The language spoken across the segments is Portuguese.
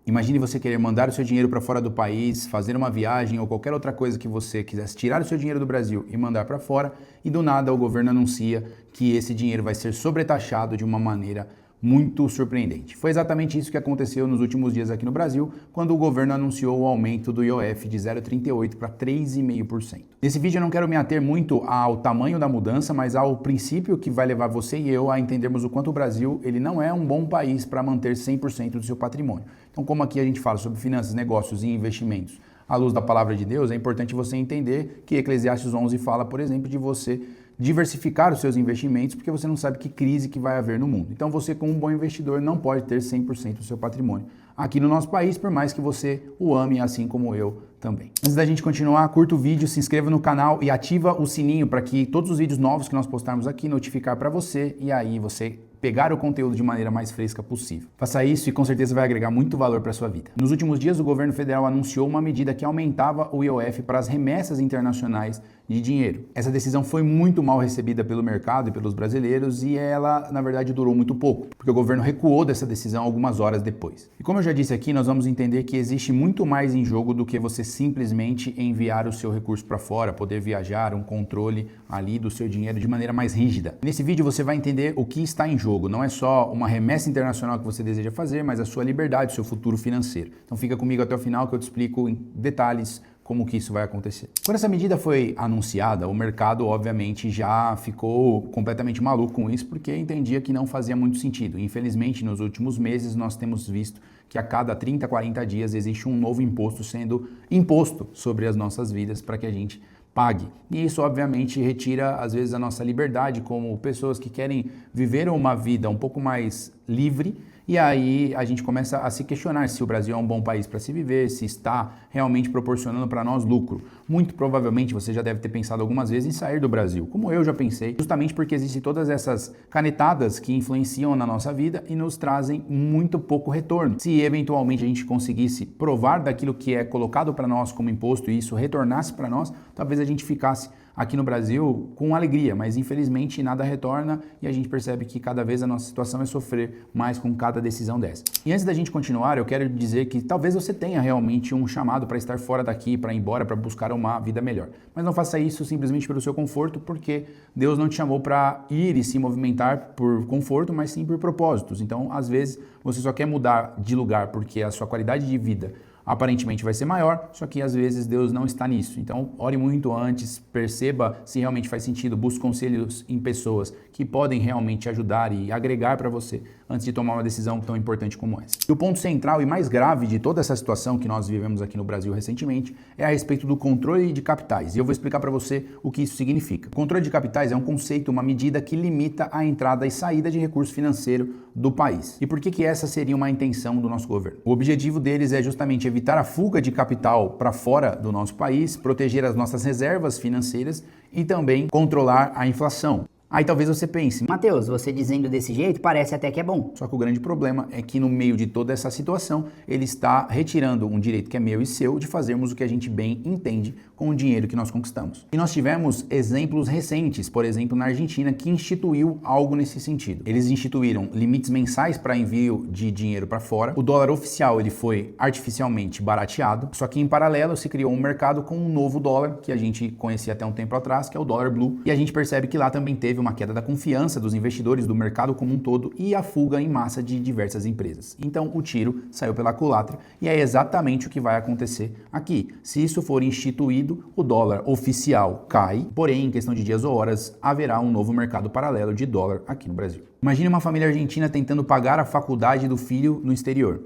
Imagine você querer mandar o seu dinheiro para fora do país, fazer uma viagem ou qualquer outra coisa que você quisesse tirar o seu dinheiro do Brasil e mandar para fora, e do nada o governo anuncia que esse dinheiro vai ser sobretaxado de uma maneira muito surpreendente. Foi exatamente isso que aconteceu nos últimos dias aqui no Brasil, quando o governo anunciou o aumento do IOF de 0,38% para 3,5%. Nesse vídeo eu não quero me ater muito ao tamanho da mudança, mas ao princípio que vai levar você e eu a entendermos o quanto o Brasil ele não é um bom país para manter 100% do seu patrimônio. Então, como aqui a gente fala sobre finanças, negócios e investimentos à luz da palavra de Deus, é importante você entender que Eclesiastes 11 fala, por exemplo, de você diversificar os seus investimentos, porque você não sabe que crise que vai haver no mundo. Então você, como um bom investidor, não pode ter 100% do seu patrimônio aqui no nosso país, por mais que você o ame, assim como eu também. Antes da gente continuar, curta o vídeo, se inscreva no canal e ativa o sininho para que todos os vídeos novos que nós postarmos aqui notificar para você e aí você pegar o conteúdo de maneira mais fresca possível. Faça isso e com certeza vai agregar muito valor para a sua vida. Nos últimos dias, o governo federal anunciou uma medida que aumentava o IOF para as remessas internacionais de dinheiro. Essa decisão foi muito mal recebida pelo mercado e pelos brasileiros e ela, na verdade, durou muito pouco, porque o governo recuou dessa decisão algumas horas depois. E como eu já disse aqui, nós vamos entender que existe muito mais em jogo do que você simplesmente enviar o seu recurso para fora, poder viajar, um controle ali do seu dinheiro de maneira mais rígida. Nesse vídeo você vai entender o que está em jogo. Não é só uma remessa internacional que você deseja fazer, mas a sua liberdade, o seu futuro financeiro. Então fica comigo até o final que eu te explico em detalhes como que isso vai acontecer. Quando essa medida foi anunciada, o mercado obviamente já ficou completamente maluco com isso, porque entendia que não fazia muito sentido. Infelizmente, nos últimos meses nós temos visto que a cada 30, 40 dias existe um novo imposto sendo imposto sobre as nossas vidas para que a gente pague. E isso obviamente retira às vezes a nossa liberdade como pessoas que querem viver uma vida um pouco mais livre. E aí a gente começa a se questionar se o Brasil é um bom país para se viver, se está realmente proporcionando para nós lucro. Muito provavelmente você já deve ter pensado algumas vezes em sair do Brasil, como eu já pensei, justamente porque existem todas essas canetadas que influenciam na nossa vida e nos trazem muito pouco retorno. Se eventualmente a gente conseguisse provar daquilo que é colocado para nós como imposto e isso retornasse para nós, talvez a gente ficasse aqui no Brasil com alegria, mas infelizmente nada retorna e a gente percebe que cada vez a nossa situação é sofrer mais com cada decisão dessa. E antes da gente continuar, eu quero dizer que talvez você tenha realmente um chamado para estar fora daqui, para ir embora, para buscar uma vida melhor. Mas não faça isso simplesmente pelo seu conforto, porque Deus não te chamou para ir e se movimentar por conforto, mas sim por propósitos. Então, às vezes, você só quer mudar de lugar porque a sua qualidade de vida aparentemente vai ser maior, só que às vezes Deus não está nisso. Então, ore muito antes, perceba se realmente faz sentido, busque conselhos em pessoas que podem realmente ajudar e agregar para você antes de tomar uma decisão tão importante como essa. E o ponto central e mais grave de toda essa situação que nós vivemos aqui no Brasil recentemente é a respeito do controle de capitais. E eu vou explicar para você o que isso significa. O controle de capitais é um conceito, uma medida que limita a entrada e saída de recurso financeiro do país. E por que essa seria uma intenção do nosso governo? O objetivo deles é justamente evitar a fuga de capital para fora do nosso país, proteger as nossas reservas financeiras e também controlar a inflação. Aí talvez você pense, Mateus, você dizendo desse jeito parece até que é bom. Só que o grande problema é que no meio de toda essa situação, ele está retirando um direito que é meu e seu de fazermos o que a gente bem entende com o dinheiro que nós conquistamos. E nós tivemos exemplos recentes, por exemplo, na Argentina, que instituiu algo nesse sentido. Eles instituíram limites mensais para envio de dinheiro para fora. O dólar oficial ele foi artificialmente barateado, só que em paralelo se criou um mercado com um novo dólar que a gente conhecia até um tempo atrás, que é o dólar blue. E a gente percebe que lá também teve uma queda da confiança dos investidores do mercado como um todo e a fuga em massa de diversas empresas. Então o tiro saiu pela culatra e é exatamente o que vai acontecer aqui. Se isso for instituído, o dólar oficial cai, porém em questão de dias ou horas haverá um novo mercado paralelo de dólar aqui no Brasil. Imagine uma família argentina tentando pagar a faculdade do filho no exterior,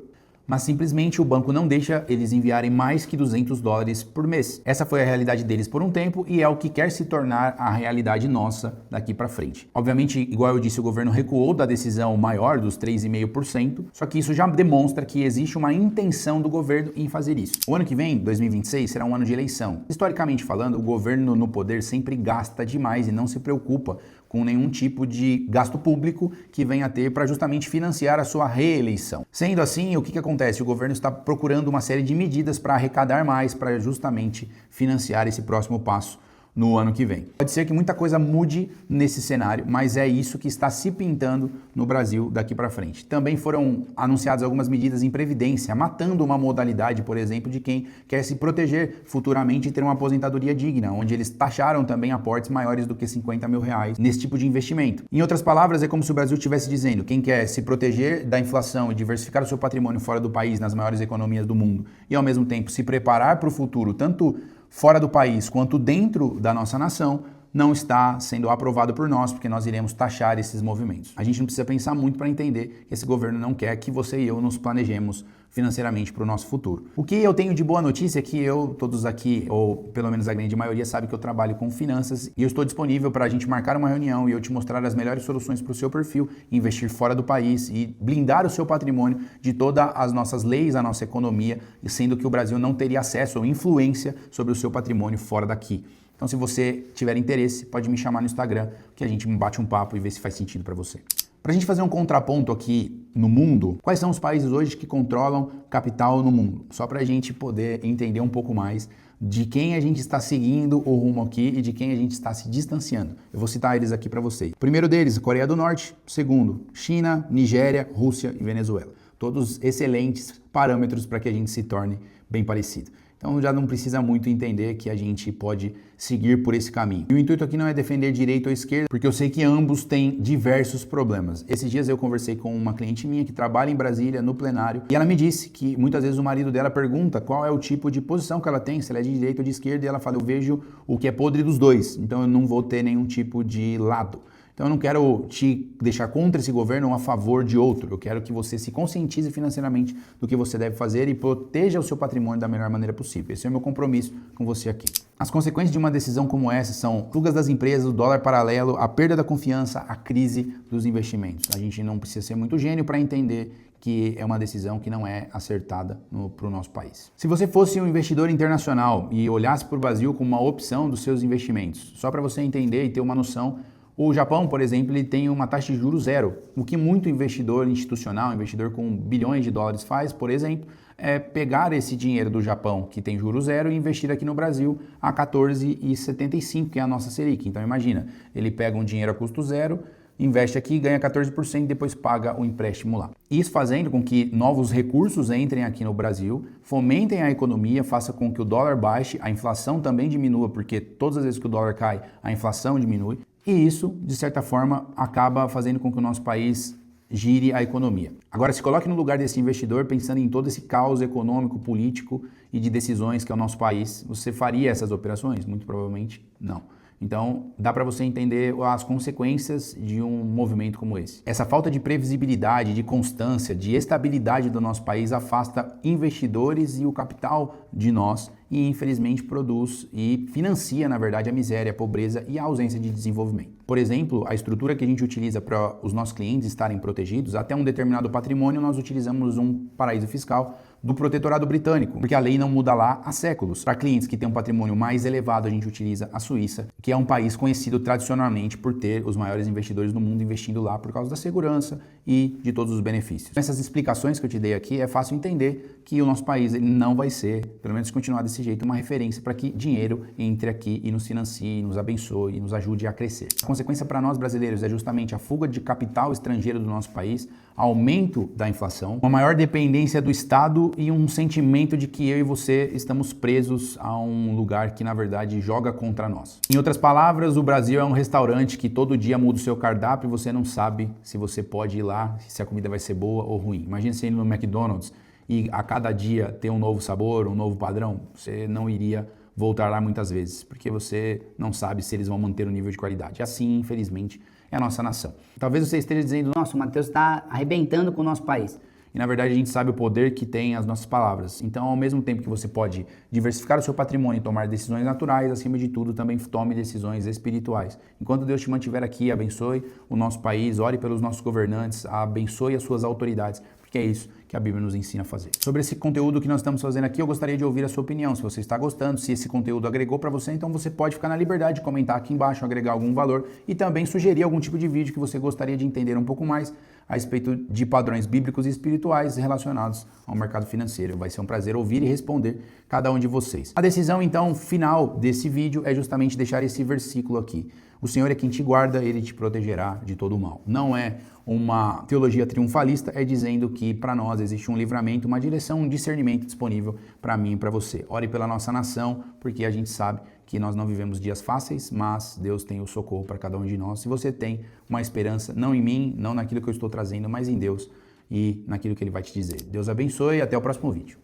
mas simplesmente o banco não deixa eles enviarem mais que $200 por mês. Essa foi a realidade deles por um tempo e é o que quer se tornar a realidade nossa daqui para frente. Obviamente, igual eu disse, o governo recuou da decisão maior dos 3,5%, só que isso já demonstra que existe uma intenção do governo em fazer isso. O ano que vem, 2026, será um ano de eleição. Historicamente falando, o governo no poder sempre gasta demais e não se preocupa com nenhum tipo de gasto público que venha a ter para justamente financiar a sua reeleição. Sendo assim, o que acontece? O governo está procurando uma série de medidas para arrecadar mais, para justamente financiar esse próximo passo no ano que vem. Pode ser que muita coisa mude nesse cenário, mas é isso que está se pintando no Brasil daqui para frente. Também foram anunciadas algumas medidas em previdência, matando uma modalidade, por exemplo, de quem quer se proteger futuramente e ter uma aposentadoria digna, onde eles taxaram também aportes maiores do que R$50 mil nesse tipo de investimento. Em outras palavras, é como se o Brasil estivesse dizendo: quem quer se proteger da inflação e diversificar o seu patrimônio fora do país, nas maiores economias do mundo, e ao mesmo tempo se preparar para o futuro, tanto fora do país quanto dentro da nossa nação, não está sendo aprovado por nós, porque nós iremos taxar esses movimentos. A gente não precisa pensar muito para entender que esse governo não quer que você e eu nos planejemos financeiramente para o nosso futuro. O que eu tenho de boa notícia é que todos aqui, ou pelo menos a grande maioria, sabe que eu trabalho com finanças e eu estou disponível para a gente marcar uma reunião e eu te mostrar as melhores soluções para o seu perfil, investir fora do país e blindar o seu patrimônio de todas as nossas leis, a nossa economia, sendo que o Brasil não teria acesso ou influência sobre o seu patrimônio fora daqui. Então, se você tiver interesse, pode me chamar no Instagram, que a gente bate um papo e vê se faz sentido para você. Para a gente fazer um contraponto aqui no mundo, quais são os países hoje que controlam capital no mundo? Só para a gente poder entender um pouco mais de quem a gente está seguindo o rumo aqui e de quem a gente está se distanciando. Eu vou citar eles aqui para vocês. O primeiro deles, Coreia do Norte. Segundo, China, Nigéria, Rússia e Venezuela. Todos excelentes parâmetros para que a gente se torne bem parecido. Então já não precisa muito entender que a gente pode seguir por esse caminho. E o intuito aqui não é defender direita ou esquerda, porque eu sei que ambos têm diversos problemas. Esses dias eu conversei com uma cliente minha que trabalha em Brasília, no plenário, e ela me disse que muitas vezes o marido dela pergunta qual é o tipo de posição que ela tem, se ela é de direita ou de esquerda, e ela fala: eu vejo o que é podre dos dois, então eu não vou ter nenhum tipo de lado. Então eu não quero te deixar contra esse governo ou a favor de outro. Eu quero que você se conscientize financeiramente do que você deve fazer e proteja o seu patrimônio da melhor maneira possível. Esse é o meu compromisso com você aqui. As consequências de uma decisão como essa são fugas das empresas, o dólar paralelo, a perda da confiança, a crise dos investimentos. A gente não precisa ser muito gênio para entender que é uma decisão que não é acertada para o nosso país. Se você fosse um investidor internacional e olhasse para o Brasil como uma opção dos seus investimentos, só para você entender e ter uma noção, o Japão, por exemplo, ele tem uma taxa de juros zero. O que muito investidor institucional, investidor com bilhões de dólares faz, por exemplo, é pegar esse dinheiro do Japão, que tem juros zero, e investir aqui no Brasil a 14,75, que é a nossa Selic. Então imagina, ele pega um dinheiro a custo zero, investe aqui, ganha 14% e depois paga o empréstimo lá. Isso fazendo com que novos recursos entrem aqui no Brasil, fomentem a economia, faça com que o dólar baixe, a inflação também diminua, porque todas as vezes que o dólar cai, a inflação diminui. E isso, de certa forma, acaba fazendo com que o nosso país gire a economia. Agora, se coloque no lugar desse investidor, pensando em todo esse caos econômico, político e de decisões que é o nosso país. Você faria essas operações? Muito provavelmente não. Então, dá para você entender as consequências de um movimento como esse. Essa falta de previsibilidade, de constância, de estabilidade do nosso país afasta investidores e o capital de nós e, infelizmente, produz e financia, na verdade, a miséria, a pobreza e a ausência de desenvolvimento. Por exemplo, a estrutura que a gente utiliza para os nossos clientes estarem protegidos, até um determinado patrimônio, nós utilizamos um paraíso fiscal do protetorado britânico, porque a lei não muda lá há séculos. Para clientes que têm um patrimônio mais elevado, a gente utiliza a Suíça, que é um país conhecido tradicionalmente por ter os maiores investidores do mundo investindo lá por causa da segurança e de todos os benefícios. Nessas explicações que eu te dei aqui, é fácil entender que o nosso país ele não vai ser, pelo menos se continuar desse jeito, uma referência para que dinheiro entre aqui e nos financie, nos abençoe e nos ajude a crescer. A consequência para nós brasileiros é justamente a fuga de capital estrangeiro do nosso país, aumento da inflação, uma maior dependência do Estado e um sentimento de que eu e você estamos presos a um lugar que, na verdade, joga contra nós. Em outras palavras, o Brasil é um restaurante que todo dia muda o seu cardápio e você não sabe se você pode ir lá, se a comida vai ser boa ou ruim. Imagina você ir no McDonald's e a cada dia ter um novo sabor, um novo padrão. Você não iria voltar lá muitas vezes, porque você não sabe se eles vão manter o nível de qualidade. Assim, infelizmente, é a nossa nação. Talvez você esteja dizendo: nossa, o Matheus está arrebentando com o nosso país. E na verdade a gente sabe o poder que tem as nossas palavras. Então, ao mesmo tempo que você pode diversificar o seu patrimônio e tomar decisões naturais, acima de tudo também tome decisões espirituais. Enquanto Deus te mantiver aqui, abençoe o nosso país, ore pelos nossos governantes, abençoe as suas autoridades, porque é isso que a Bíblia nos ensina a fazer. Sobre esse conteúdo que nós estamos fazendo aqui, eu gostaria de ouvir a sua opinião. Se você está gostando, se esse conteúdo agregou para você, então você pode ficar na liberdade de comentar aqui embaixo, agregar algum valor e também sugerir algum tipo de vídeo que você gostaria de entender um pouco mais a respeito de padrões bíblicos e espirituais relacionados ao mercado financeiro. Vai ser um prazer ouvir e responder cada um de vocês. A decisão, então, final desse vídeo é justamente deixar esse versículo aqui. O Senhor é quem te guarda, Ele te protegerá de todo o mal. Não é uma teologia triunfalista, é dizendo que para nós existe um livramento, uma direção, um discernimento disponível para mim e para você. Ore pela nossa nação, porque a gente sabe que nós não vivemos dias fáceis, mas Deus tem o socorro para cada um de nós. Se você tem uma esperança, não em mim, não naquilo que eu estou trazendo, mas em Deus e naquilo que Ele vai te dizer. Deus abençoe e até o próximo vídeo.